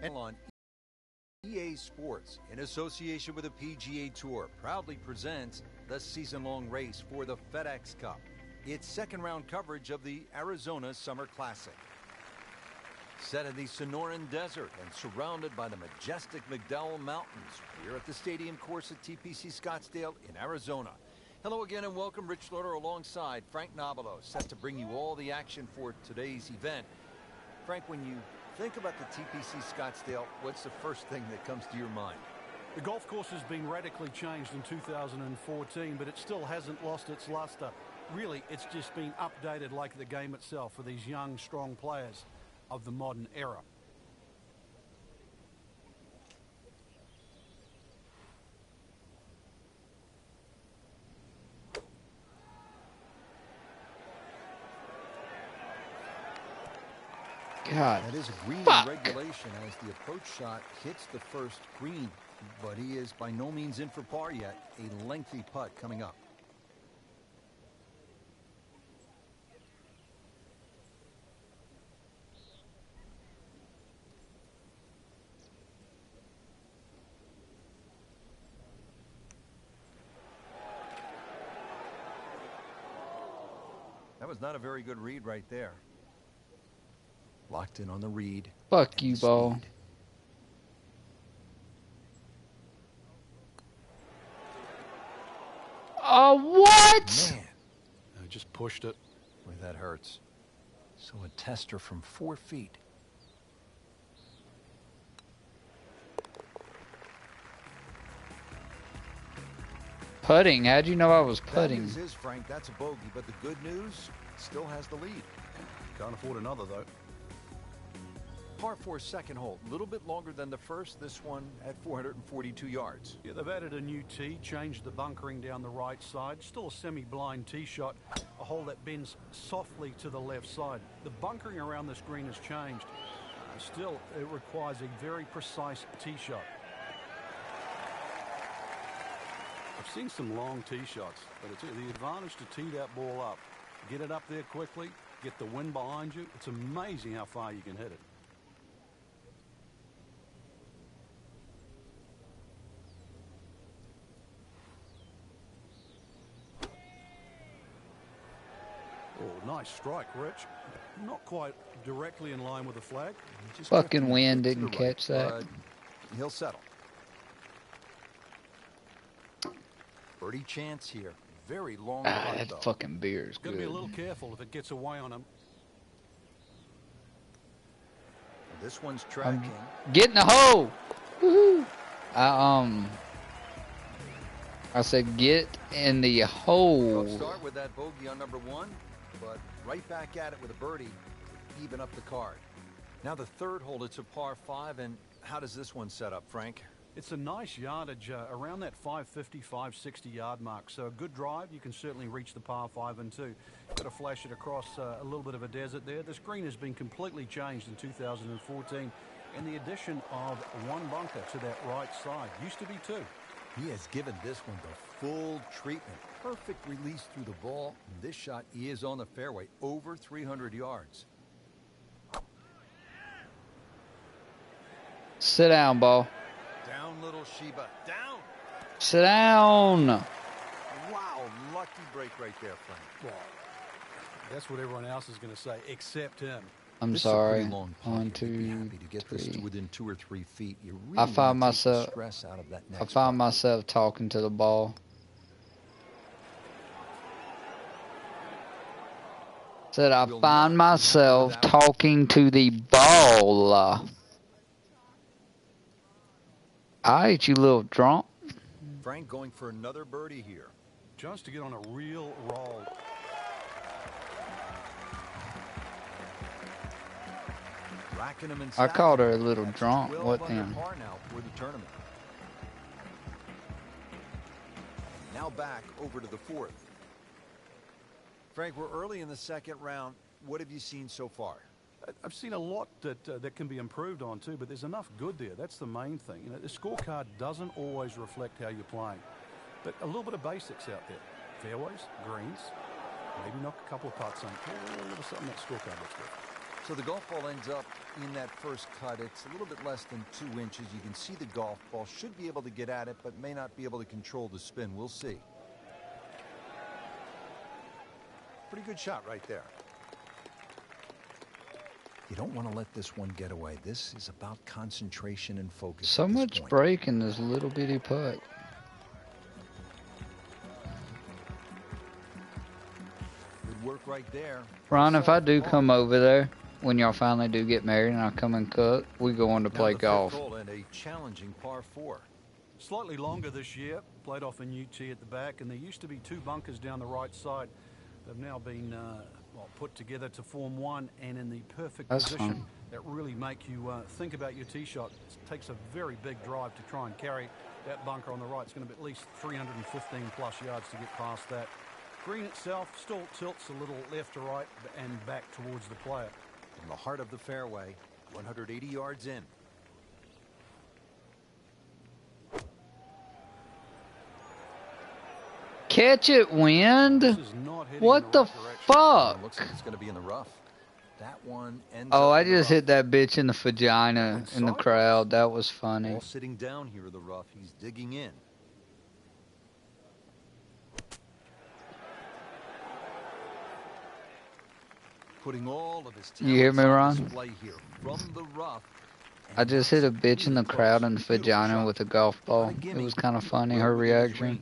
And on EA Sports, in association with the PGA Tour, proudly presents the season-long race for the FedEx Cup. It's second-round coverage of the Arizona Summer Classic. Set in the Sonoran Desert and surrounded by the majestic McDowell Mountains, we're at the stadium course at TPC Scottsdale in Arizona. Hello again and welcome. Rich Slaughter alongside Frank Nobilo, set to bring you all the action for today's event. Frank, when you think about the TPC Scottsdale, what's the first thing that comes to your mind? The golf course has been radically changed in 2014, but it still hasn't lost its luster. Really, it's just been updated like the game itself for these young, strong players of the modern era. God, that is a green regulation as the approach shot hits the first green, but he is by no means in for par yet. A lengthy putt coming up. That was not a very good read right there. Locked in on the read. Fuck you, ball. Oh, what? Man. I just pushed it. Boy, that hurts. So a tester from 4 feet. Putting? How'd you know I was putting? Bad news is, Frank, that's a bogey, but the good news, still has the lead. Can't afford another, though. Par 4 second hole, a little bit longer than the first, this one at 442 yards. Yeah, they've added a new tee, changed the bunkering down the right side. Still a semi-blind tee shot, a hole that bends softly to the left side. The bunkering around this green has changed. Still, it requires a very precise tee shot. I've seen some long tee shots, but it's the advantage to tee that ball up. Get it up there quickly, get the wind behind you. It's amazing how far you can hit it. Oh, nice strike, Rich. Not quite directly in line with the flag. Fucking wind didn't catch that. He'll settle. Birdie chance here. Very long putt, that though. fucking beer is good. Gotta be a little careful if it gets away on him. This one's tracking. Get in the hole. Woohoo! I said get in the hole. Well, start with that bogey on number 1, but right back at it with a birdie to even up the card. Now the third hole, it's a par 5, and how does this one set up, Frank? It's a nice yardage around that 550, 560 yard mark. So a good drive, you can certainly reach the par 5 and 2. Got to flash it across a little bit of a desert there. This green has been completely changed in 2014, and the addition of one bunker to that right side. Used to be 2. He has given this one the full treatment. Perfect release through the ball. This shot is on the fairway, over 300 yards. Sit down, ball. Down, little Sheba. Down. Sit down. Wow, lucky break right there, Frank. Well, that's what everyone else is going to say, except him. I'm this sorry. Is a long putt. 1, 2, You'd be happy to get 3. this to within 2 or 3 feet. You really I find want to take the myself. stress out of that next I find putt. myself talking to the ball. Said I find myself talking to the ball. Alright, you little drunk. Frank going for another birdie here. Just to get on a real roll. Racking him I called her a little That's drunk. 12 What under then? par now for the tournament. Now back over to the 4th. Frank, we're early in the second round. What have you seen so far? I've seen a lot that can be improved on too, but there's enough good there. That's the main thing. You know, the scorecard doesn't always reflect how you're playing, but a little bit of basics out there: fairways, greens, maybe knock a couple of putts on. A little something that scorecard looks good. So the golf ball ends up in that first cut. It's a little bit less than 2 inches. You can see the golf ball. Should be able to get at it, but may not be able to control the spin. We'll see. Pretty good shot right there. You don't want to let this one get away. This is about concentration and focus. So much break in this little bitty putt. Good work right there. Ron, if I do come over there, when y'all finally do get married and I come and cook, we go on to play golf. And a challenging par 4. Slightly longer this year. Played off a new tee at the back, and there used to be 2 bunkers down the right side. They've now been put together to form one, and in the perfect position that really make you think about your tee shot. It takes a very big drive to try and carry that bunker on the right. It's going to be at least 315 plus yards to get past that. Green itself still tilts a little left to right and back towards the player. In the heart of the fairway, 180 yards in. Catch it, wind. What the fuck? Looks like it's going to be in the rough. That one ends Oh, up I in the just rough. hit that bitch in the vagina in the crowd. That was funny. Ball sitting down here in the rough. He's digging in. Putting all of his You hear me, talents on Ron? display here from the rough. I just hit a bitch in the crowd in the vagina with a golf ball. It was kind of funny, her reaction.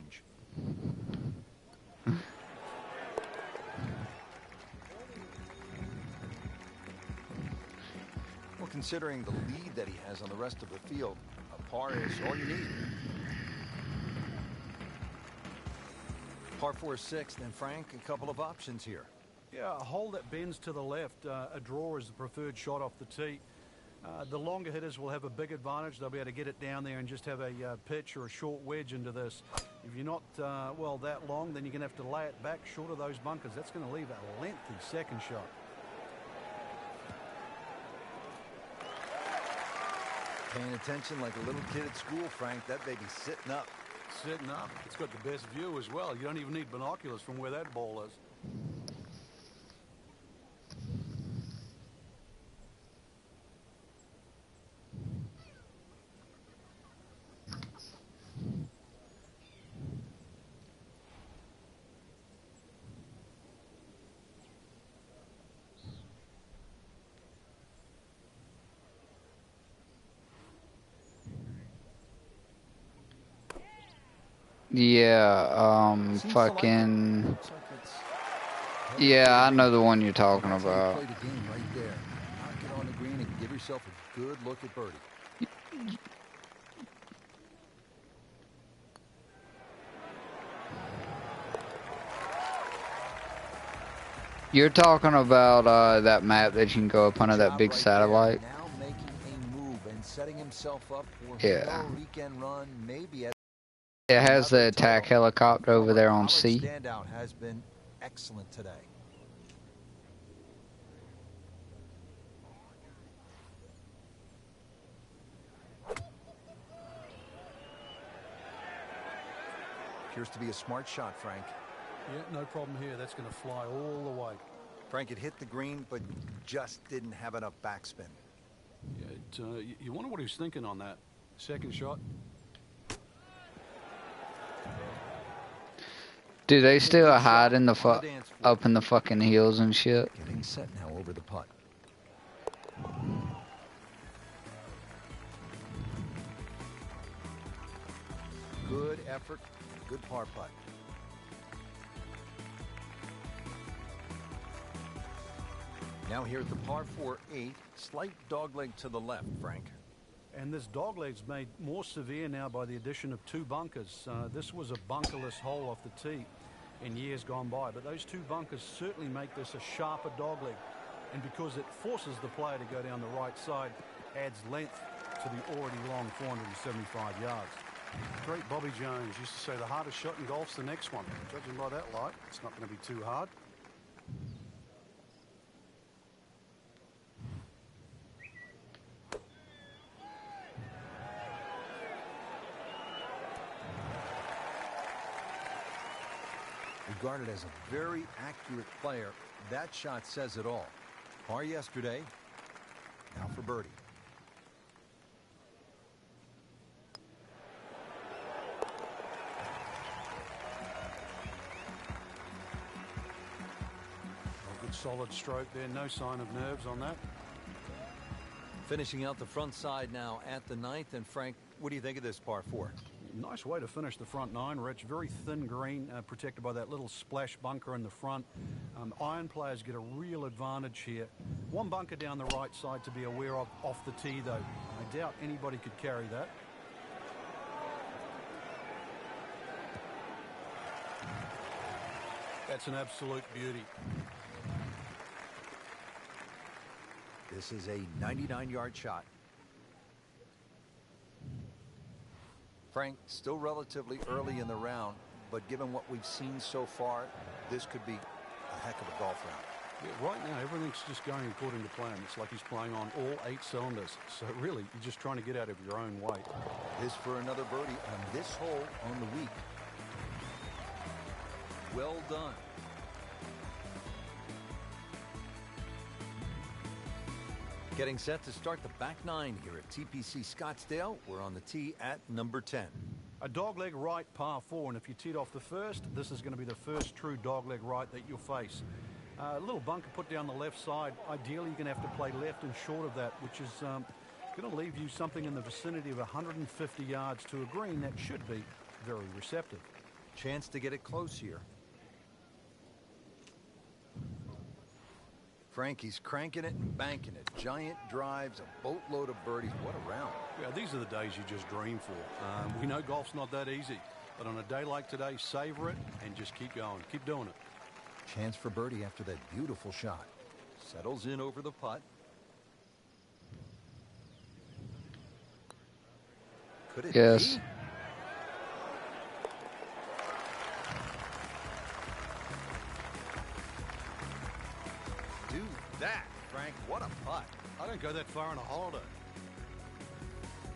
Well, considering the lead that he has on the rest of the field, a par is all you need. Par 4 6th, and Frank, a couple of options here. Yeah, a hole that bends to the left. A draw is the preferred shot off the tee. The longer hitters will have a big advantage. They'll be able to get it down there and just have a pitch or a short wedge into this. If you're not, that long, then you're going to have to lay it back short of those bunkers. That's going to leave a lengthy second shot. Paying attention like a little kid at school, Frank. That baby's sitting up. Sitting up. It's got the best view as well. You don't even need binoculars from where that ball is. Yeah, fucking. Yeah, I know the one you're talking about. Play the game right there. Knock it on the green and give yourself a good look at birdie. You're talking about that map that you can go up under that big satellite. Now making a move and setting himself up for Yeah. a weekend run, maybe. It has the attack helicopter over there on C. Standout has been excellent today. Appears to be a smart shot, Frank. Yeah, no problem here. That's going to fly all the way. Frank, it hit the green, but just didn't have enough backspin. Yeah, you wonder what he was thinking on that second shot. Do they still hide in the up in the fucking hills and shit? Getting set now over the putt. Good effort, good par putt. Now here at the par 4-8, slight dogleg to the left, Frank. And this dogleg's made more severe now by the addition of 2 bunkers. This was a bunkerless hole off the tee in years gone by, but those 2 bunkers certainly make this a sharper dogleg. And because it forces the player to go down the right side, adds length to the already long 475 yards. Great Bobby Jones used to say the hardest shot in golf's the next one. Judging by that light, it's not going to be too hard. Regarded as a very accurate player, that shot says it all. Par yesterday. Now for birdie. A good solid stroke there. No sign of nerves on that. Finishing out the front side now at the 9th. And Frank, what do you think of this par 4? Nice way to finish the front 9, Rich. Very thin green, protected by that little splash bunker in the front. Iron players get a real advantage here. One bunker down the right side to be aware of off the tee, though. I doubt anybody could carry that. That's an absolute beauty. This is a 99-yard shot. Frank, still relatively early in the round, but given what we've seen so far, this could be a heck of a golf round. Yeah, right now, everything's just going according to plan. It's like he's playing on all 8 cylinders. So really, you're just trying to get out of your own way. This for another birdie on this hole on the week. Well done. Getting set to start the back 9 here at TPC Scottsdale. We're on the tee at number 10. A dogleg right par 4, and if you teed off the first, this is going to be the first true dogleg right that you'll face. A little bunker put down the left side. Ideally, you're going to have to play left and short of that, which is going to leave you something in the vicinity of 150 yards to a green that should be very receptive. Chance to get it close here. Frankie's cranking it and banking it. Giant drives, a boatload of birdies. What a round. Yeah, these are the days you just dream for. We know golf's not that easy, but on a day like today, savor it and just keep going. Keep doing it. Chance for birdie after that beautiful shot. Settles in over the putt. Could it Yes. be? That, Frank, what a putt. I don't go that far on a holiday.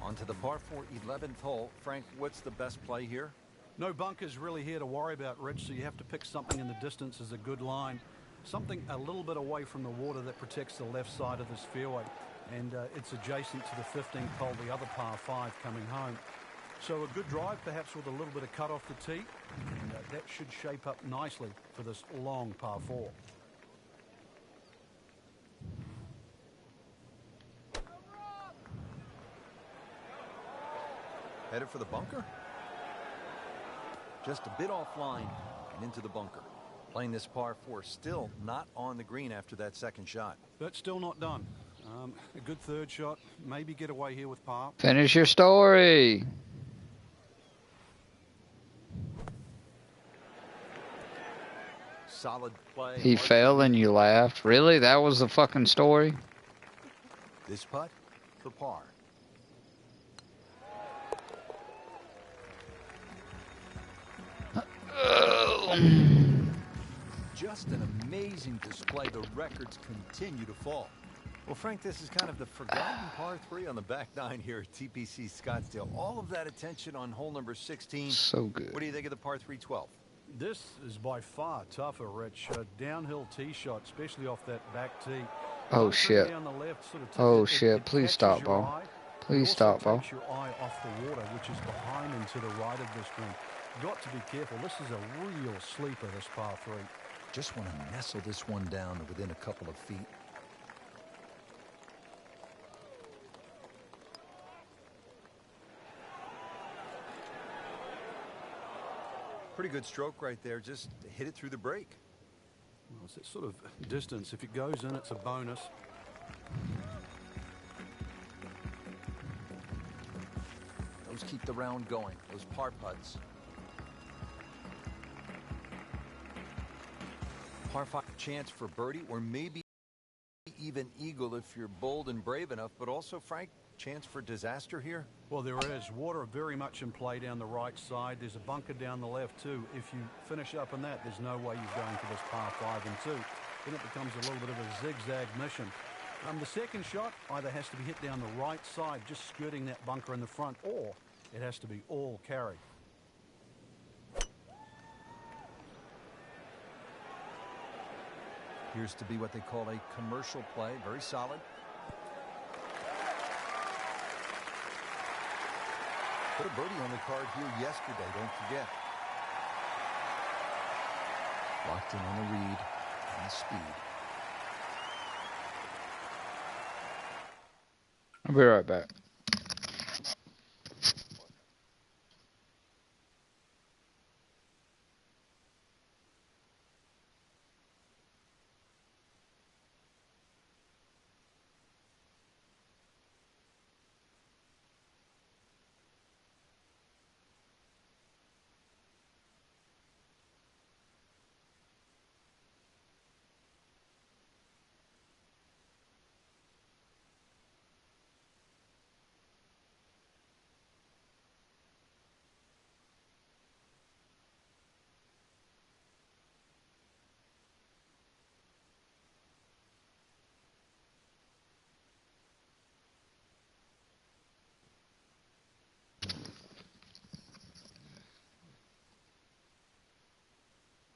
On to the par 4 11th hole. Frank, what's the best play here? No bunkers really here to worry about, Rich, so you have to pick something in the distance as a good line. Something a little bit away from the water that protects the left side of this fairway. And it's adjacent to the 15th hole, the other par 5 coming home. So a good drive, perhaps with a little bit of cut off the tee. And that should shape up nicely for this long par 4. Headed for the bunker. Just a bit offline and into the bunker. Playing this par 4, still not on the green after that second shot. That's still not done. A good third shot. Maybe get away here with par. Finish your story. Solid play. He fell and you laughed. Really? That was the fucking story? This putt for par. Just an amazing display. The records continue to fall. Well, Frank, this is kind of the forgotten par 3 on the back 9 here at TPC Scottsdale. All of that attention on hole number 16. So good. What do you think of the par 3 12? This is by far tougher, Rich. Downhill tee shot, especially off that back tee. Oh, shit. Down the left, sort of Oh, it shit. Please stop, catches bro. your eye. Please It stop, also bro. takes your eye off the water, which is behind and to the right of this green. Got to be careful. This is a real sleeper, this par 3. Just want to nestle this one down to within a couple of feet. Pretty good stroke right there. Just hit it through the break. Well, it's that sort of distance. If it goes in, it's a bonus. Those keep the round going. Those par putts. Par 5 chance for birdie, or maybe even eagle if you're bold and brave enough. But also, Frank, chance for disaster here. Well, there is. Water very much in play down the right side. There's a bunker down the left, too. If you finish up in that, there's no way you're going for this par 5 and 2. Then it becomes a little bit of a zigzag mission. The second shot either has to be hit down the right side, just skirting that bunker in the front, or it has to be all carry. Appears to be what they call a commercial play. Very solid. Put a birdie on the card here yesterday, don't forget. Locked in on the read and the speed. I'll be right back.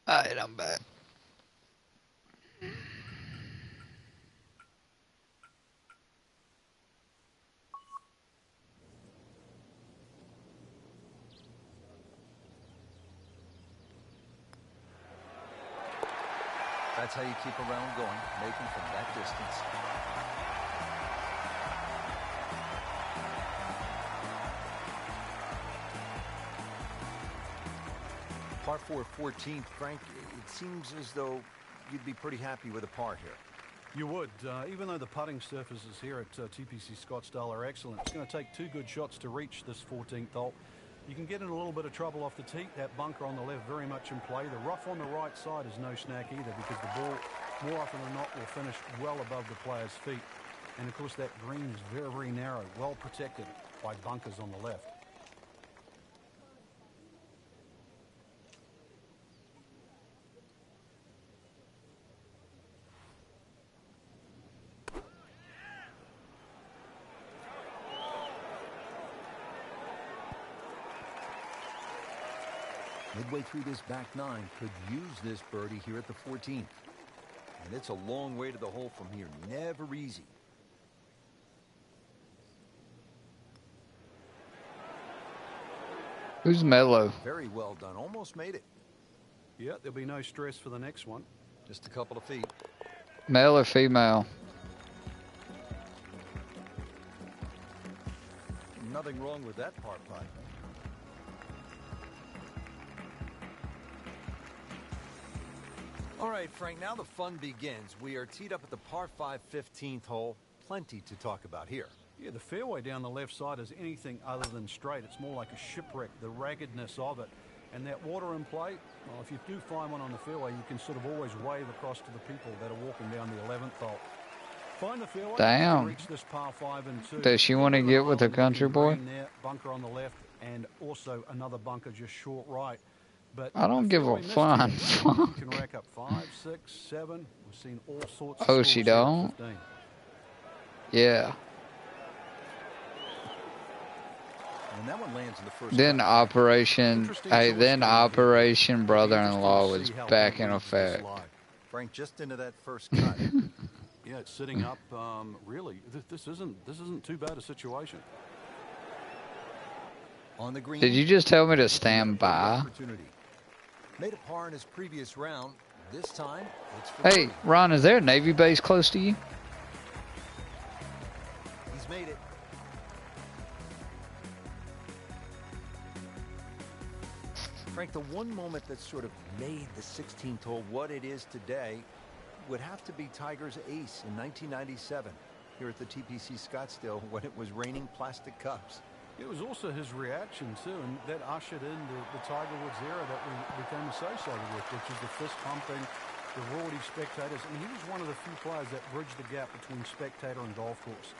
Alright, I'm back. That's how you keep a round going, making from that distance. Par 4, 14th, Frank, it seems as though you'd be pretty happy with a par here. You would, even though the putting surfaces here at TPC Scottsdale are excellent. It's going to take 2 good shots to reach this 14th hole. You can get in a little bit of trouble off the tee. That bunker on the left very much in play. The rough on the right side is no snack either, because the ball, more often than not, will finish well above the player's feet. And of course that green is very, very narrow, well protected by bunkers on the left. Midway through this back 9, could use this birdie here at the 14th. And it's a long way to the hole from here. Never easy. Who's Mello? Very well done. Almost made it. Yeah, there'll be no stress for the next one. Just a couple of feet. Male or female? Nothing wrong with that par putt. All right, Frank, now the fun begins. We are teed up at the par 5 15th hole. Plenty to talk about here. Yeah, the fairway down the left side is anything other than straight. It's more like a shipwreck, the raggedness of it. And that water in play, well, if you do find one on the fairway, you can sort of always wave across to the people that are walking down the 11th hole. Find the fairway. Damn. Reach this par 5 and 2. Does she want to get with a country boy? There, bunker on the left, and also another bunker just short right. But I don't give a flying fuck. You can rack up 5, 6, 7. We've seen all sorts of Oh, scores she here at don't? 15. Yeah. And that one lands in the first. Then cut. Operation, Operation Brother-in-Law was back in effect. Frank, just into that first cut. Yeah, it's sitting up. Really, this isn't too bad a situation. On the green. Did you just tell me to stand by? Made a par in his previous round. This time, it's for Hey, Ron, is there a Navy base close to you? He's made it. Frank, the one moment that sort of made the 16th hole what it is today would have to be Tiger's ace in 1997 here at the TPC Scottsdale when it was raining plastic cups. It was also his reaction, too, and that ushered in the Tiger Woods era that we became associated with, which is the fist pumping, the rowdy spectators. And he was one of the few players that bridged the gap between spectator and golf course.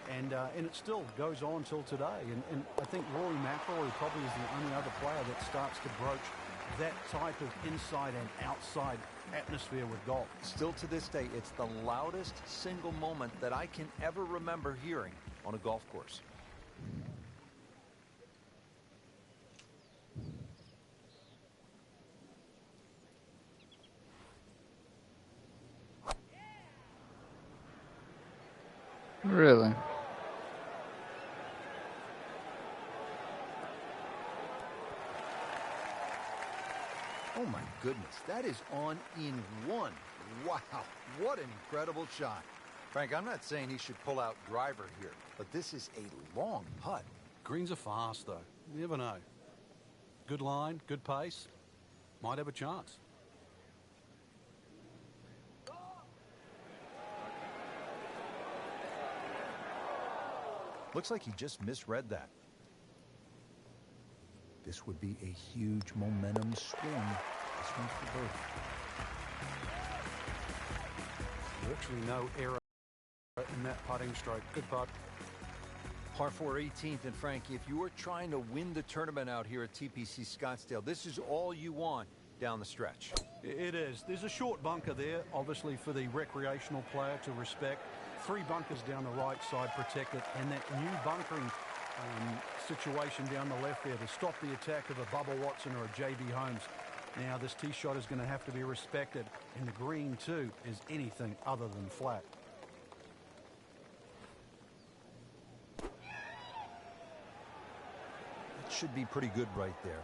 And it still goes on till today. And I think Rory McIlroy probably is the only other player that starts to broach that type of inside and outside atmosphere with golf. Still to this day, it's the loudest single moment that I can ever remember hearing on a golf course. Really? Oh my goodness, that is on in one. Wow, what an incredible shot. Frank, I'm not saying he should pull out driver here, but this is a long putt. Greens are fast, though. You never know. Good line, good pace. Might have a chance. Looks like he just misread that. This would be a huge momentum swing. This one's for birdie. Virtually no error in that putting stroke. Good putt. Par 4 18th, and Frank, if you are trying to win the tournament out here at TPC Scottsdale, this is all you want down the stretch. It is. There's a short bunker there, obviously for the recreational player to respect. 3 bunkers down the right side protected, and that new bunkering situation down the left there to stop the attack of a Bubba Watson or a J.B. Holmes. Now this tee shot is going to have to be respected, and the green too is anything other than flat. That should be pretty good right there,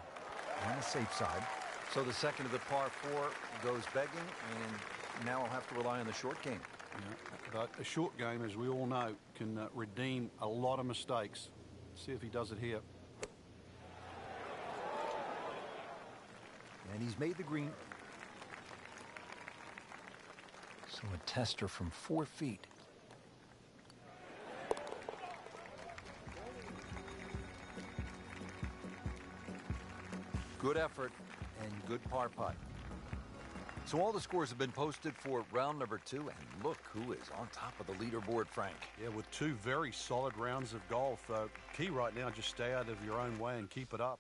on the safe side. So the second of the par 4 goes begging, and now I'll have to rely on the short game. Yeah, but a short game, as we all know, can redeem a lot of mistakes. See if he does it here. And he's made the green. So a tester from 4 feet. Good effort and good par putt. So all the scores have been posted for round number 2, and look who is on top of the leaderboard, Frank. Yeah, with 2 very solid rounds of golf. Key right now, just stay out of your own way and keep it up.